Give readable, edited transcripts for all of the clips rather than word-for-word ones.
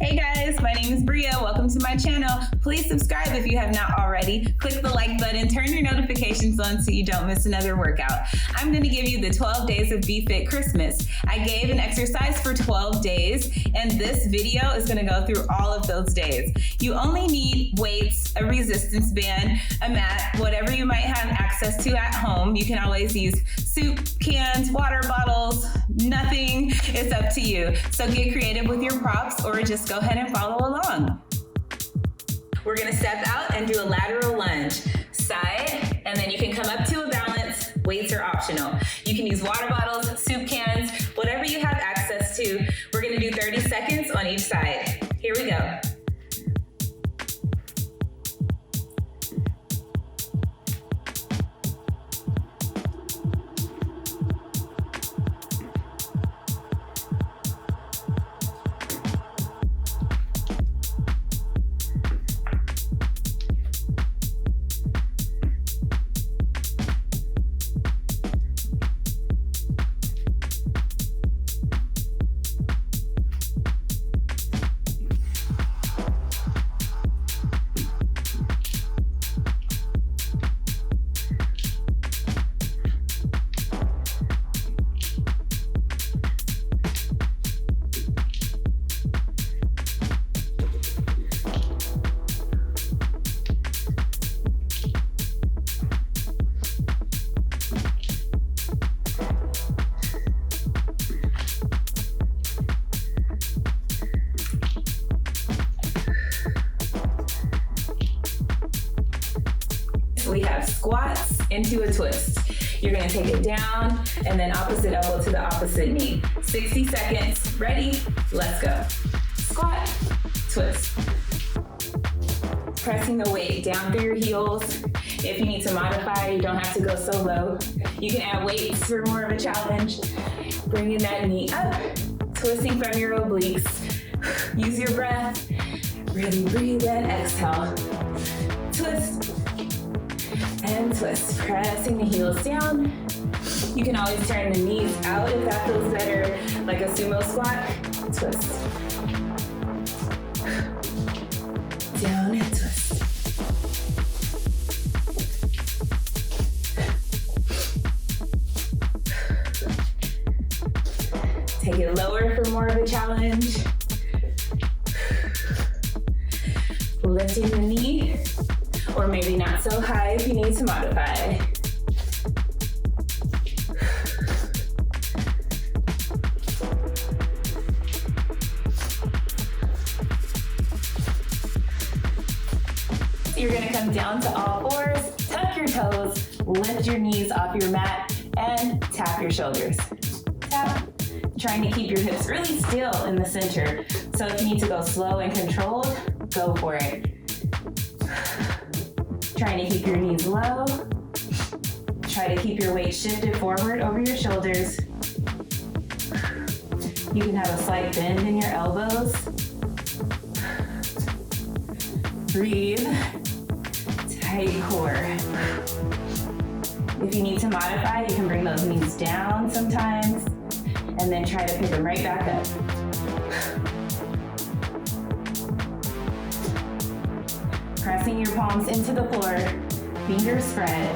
Hey guys, my name is Bria. Welcome to my channel. Please subscribe if you have not already. Click the like button, turn your notifications on so you don't miss another workout. I'm going to give you the 12 days of Be Fit Christmas. I gave an exercise for 12 days, and this video is going to go through all of those days. You only need weights, a resistance band, a mat, whatever you might have access to at home. You can always use soup cans, water bottles, nothing. It's up to you. So get creative with your props or just go ahead and follow along. We're gonna step out and do a lateral lunge. Side, and then you can come up to a balance. Weights are optional. You can use water bottles, soup cans, whatever you have access to. We're gonna do 30 seconds on each side. Here we go. We have squats into a twist. You're gonna take it down and then opposite elbow to the opposite knee. 60 seconds, ready, let's go. Squat, twist. Pressing the weight down through your heels. If you need to modify, you don't have to go so low. You can add weights for more of a challenge. Bringing that knee up, twisting from your obliques. Use your breath, really breathe and exhale. Twist. And twist, pressing the heels down. You can always turn the knees out if that feels better, like a sumo squat. Twist. Down and twist. Take it lower for more of a challenge. Lifting the knee. Or maybe not so high if you need to modify. You're gonna come down to all fours, tuck your toes, lift your knees off your mat, and tap your shoulders. Tap, trying to keep your hips really still in the center. So if you need to go slow and controlled, go for it. Trying to keep your knees low. Try to keep your weight shifted forward over your shoulders. You can have a slight bend in your elbows. Breathe. Tight core. If you need to modify, you can bring those knees down sometimes, and then try to pick them right back up. Pressing your palms into the floor, fingers spread.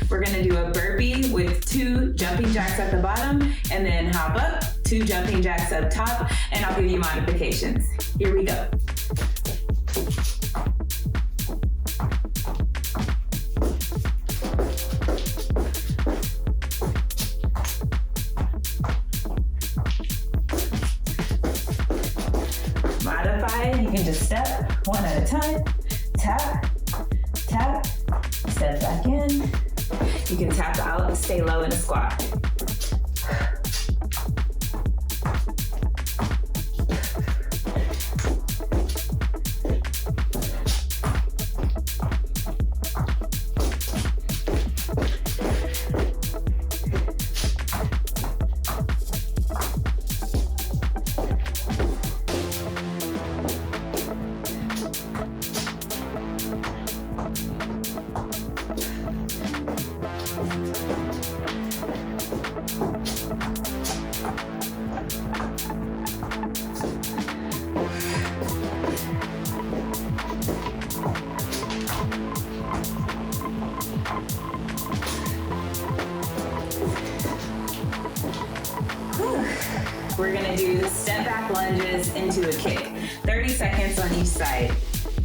We're gonna do a burpee with 2 jumping jacks at the bottom and then hop up, 2 jumping jacks up top, and I'll give you modifications. Here we go. Modify, you can just step one at a time, tap, tap, step back in. You can tap out and stay low in a squat. do step back lunges into a kick. 30 seconds on each side.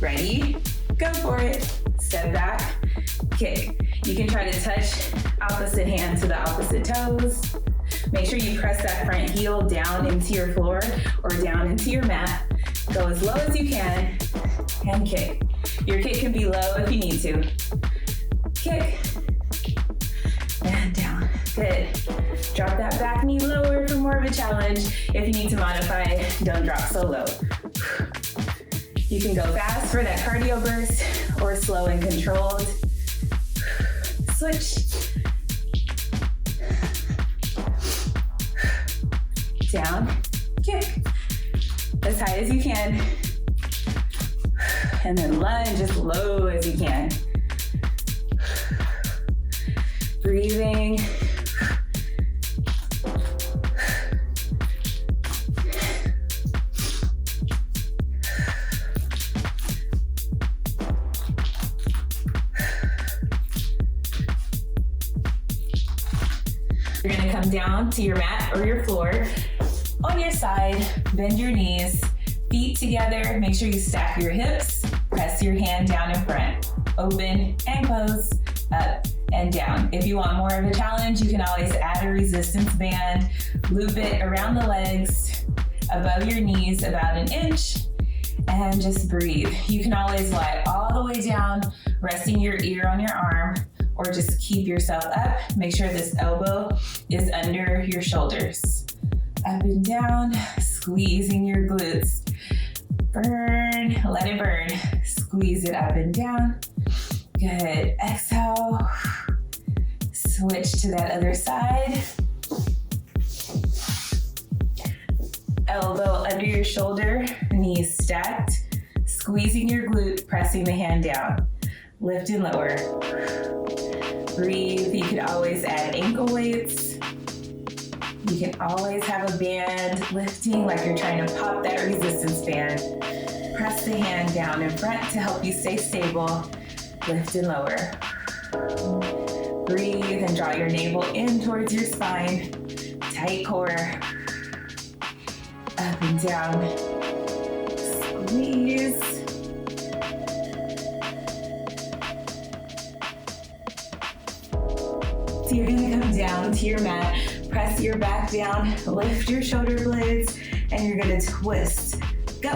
Ready? Go for it. Step back, kick. You can try to touch opposite hand to the opposite toes. Make sure you press that front heel down into your floor or down into your mat. Go as low as you can and kick. Your kick can be low if you need to. Kick and down. Good. Drop that back knee lower for more of a challenge. If you need to modify, don't drop so low. You can go fast for that cardio burst or slow and controlled. Switch. Down, kick. As high as you can. And then lunge as low as you can. Breathing. You're gonna come down to your mat or your floor. On your side, bend your knees, feet together. Make sure you stack your hips. Press your hand down in front. Open and close, up and down. If you want more of a challenge, you can always add a resistance band. Loop it around the legs, above your knees about an inch, and just breathe. You can always lie all the way down, resting your ear on your arm, or just keep yourself up. Make sure this elbow is under your shoulders. Up and down, squeezing your glutes. Burn, let it burn. Squeeze it up and down. Good, exhale. Switch to that other side. Elbow under your shoulder, knees stacked. Squeezing your glute, pressing the hand down. Lift and lower. Breathe. You can always add ankle weights. You can always have a band lifting like you're trying to pop that resistance band. Press the hand down in front to help you stay stable. Lift and lower. Breathe and draw your navel in towards your spine. Tight core. Up and down. Squeeze. So you're gonna come down to your mat, press your back down, lift your shoulder blades, and you're gonna twist. Go.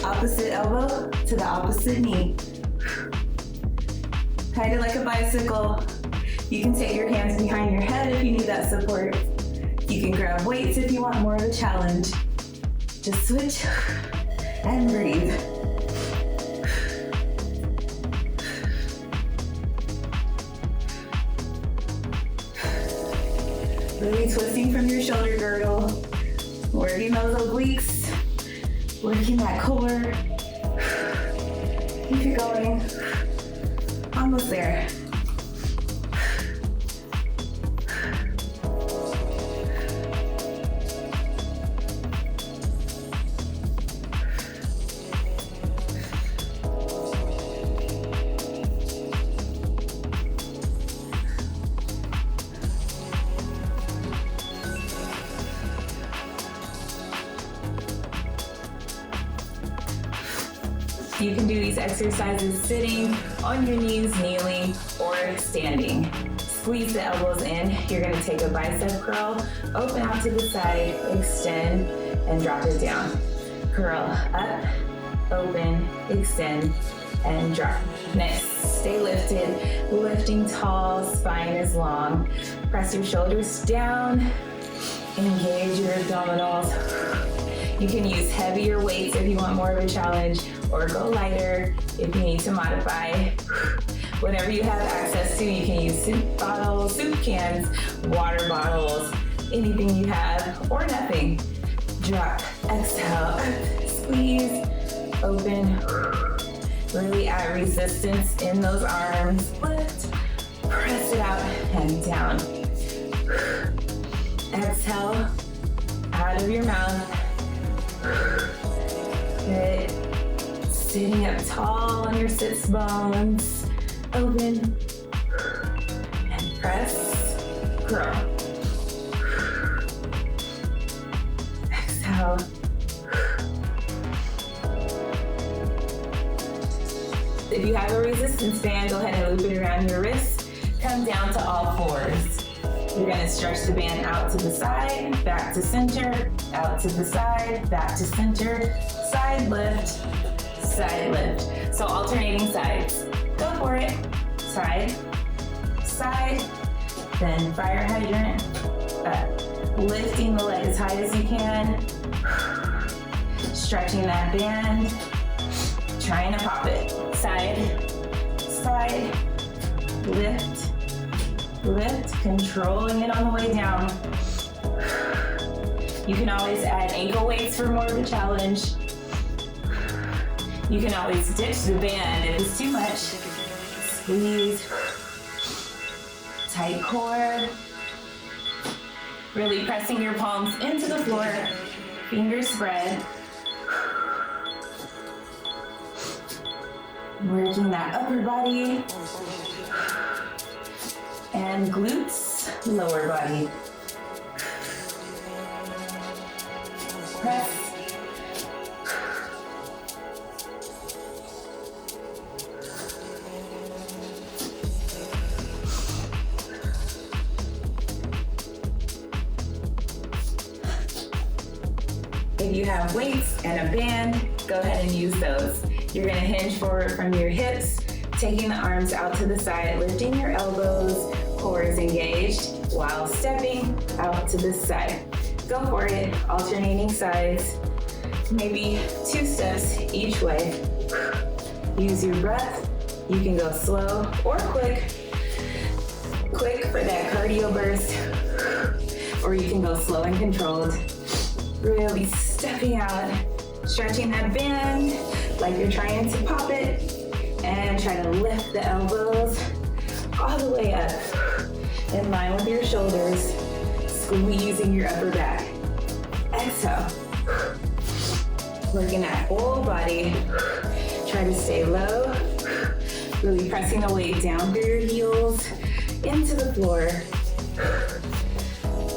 Opposite elbow to the opposite knee. Kind of like a bicycle. You can take your hands behind your head if you need that support. You can grab weights if you want more of a challenge. Just switch and breathe. Really twisting from your shoulder girdle, working those obliques, working that core. Keep it going. Almost there. You can do these exercises sitting, on your knees, kneeling, or standing. Squeeze the elbows in. You're gonna take a bicep curl, open out to the side, extend, and drop it down. Curl up, open, extend, and drop. Next, stay lifted, lifting tall, spine is long. Press your shoulders down, engage your abdominals. You can use heavier weights if you want more of a challenge, or go lighter if you need to modify. Whatever you have access to, you can use soup bottles, soup cans, water bottles, anything you have, or nothing. Drop, exhale, squeeze, open. Really add resistance in those arms. Lift, press it out, and down. Exhale, out of your mouth. Good. Sitting up tall on your sits bones. Open. And press. Curl. Exhale. If you have a resistance band, go ahead and loop it around your wrist. Come down to all fours. You're gonna stretch the band out to the side, back to center, out to the side, back to center, side lift, side lift. So alternating sides. Go for it. Side, side, then fire hydrant, up. Lifting the leg as high as you can. Stretching that band. Trying to pop it. Side, side, lift, lift, controlling it on the way down. You can always add ankle weights for more of a challenge. You can always ditch the band if it's too much. Squeeze, tight core. Really pressing your palms into the floor, fingers spread. Working that upper body and glutes, lower body. Press. If you have weights and a band, go ahead and use those. You're gonna hinge forward from your hips, taking the arms out to the side, lifting your elbows, core is engaged, while stepping out to the side. Go for it, alternating sides, maybe 2 steps each way. Use your breath. You can go slow or quick. Quick for that cardio burst, or you can go slow and controlled. Really stepping out, stretching that band like you're trying to pop it, and try to lift the elbows all the way up in line with your shoulders, squeezing your upper back. Exhale. Working that whole body. Try to stay low, really pressing the weight down through your heels into the floor.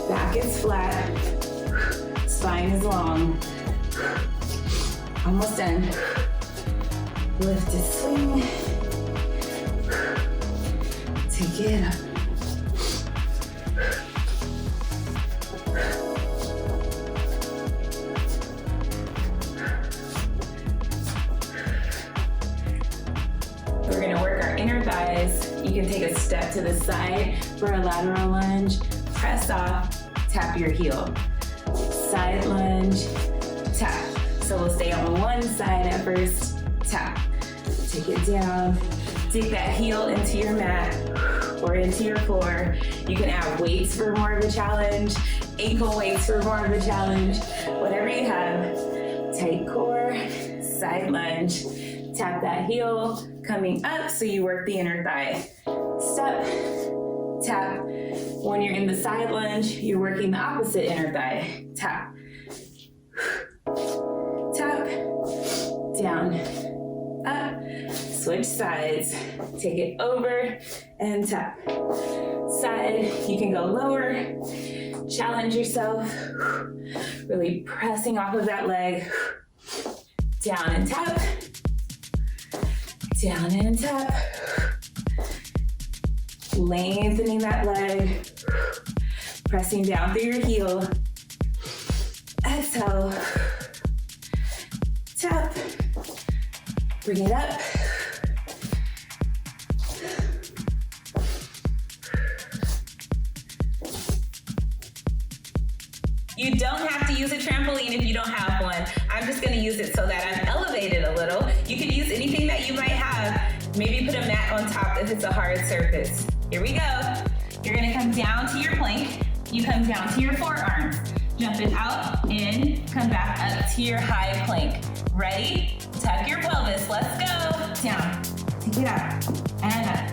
Back is flat, spine is long. Almost done. Lift and swing. Take it up. We're gonna work our inner thighs. You can take a step to the side for a lateral lunge. Press off, tap your heel. Side lunge, tap. So we'll stay on one side at first, tap. Take it down, dig that heel into your mat or into your floor. You can add weights for more of a challenge, ankle weights for more of a challenge, whatever you have. Tight core, side lunge, tap that heel, coming up so you work the inner thigh. Step, tap. When you're in the side lunge, you're working the opposite inner thigh. Tap, tap, down, up, switch sides, take it over and tap. Side, you can go lower, challenge yourself, really pressing off of that leg, down and tap, down and tap, lengthening that leg, pressing down through your heel, exhale, tap, bring it up, you don't have to use a trampoline if you don't have one. I'm just gonna use it so that I'm elevated a little. You could use anything that you might have. Maybe put a mat on top if it's a hard surface. Here we go. You're gonna come down to your plank. You come down to your forearms. Jump it out, in, come back up to your high plank. Ready? Tuck your pelvis, let's go. Down, take it out, and up.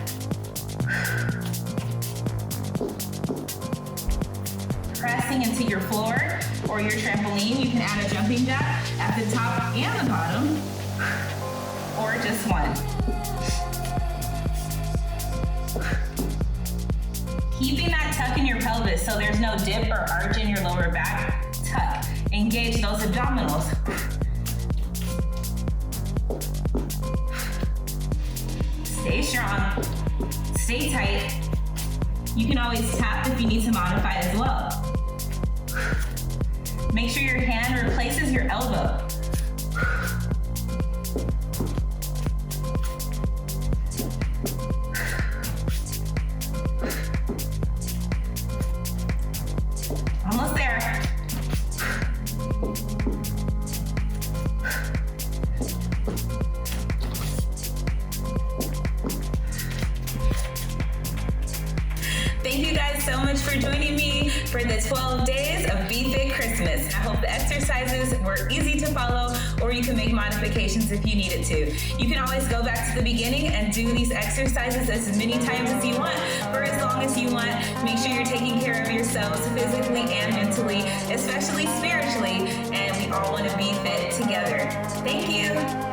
Pressing into your floor or your trampoline. You can add a jumping jack at the top and the bottom, or just one. Keeping that tuck in your pelvis so there's no dip or arch in your lower back. Tuck. Engage those abdominals. Stay strong, stay tight. You can always tap if you need to modify as well. Make sure your hand replaces your elbow. Almost there. Thank you guys so much for joining me for the 12 days of BFit Christmas. I hope the exercises were easy to follow, or you can make modifications if you needed to. You can always go back to the beginning and do these exercises as many times as you want, for as long as you want. Make sure you're taking care of yourselves physically and mentally, especially spiritually, and we all want to be fit together. Thank you.